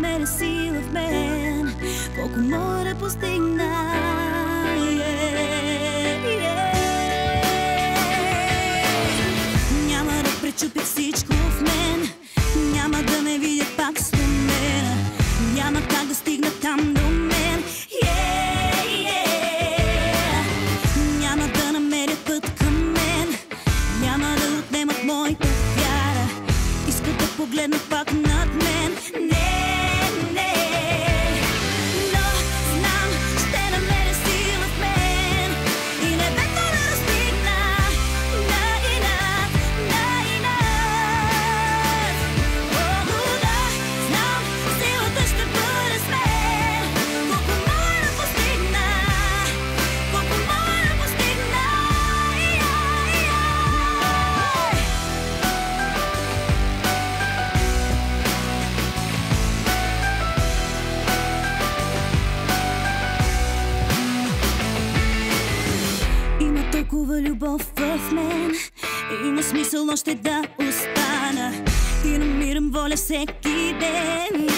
намеря сила в мен, колко мога да постигна. Няма да пречупя всичко в мен, няма да ме видят пак сломена, няма как да стигна там до мен. Няма да намерят път към мен, няма да отнемат моята вяра, искат да погледнат пак над мен. Толкова любов в мен, има смисъл още да остана и намирам воля всеки ден.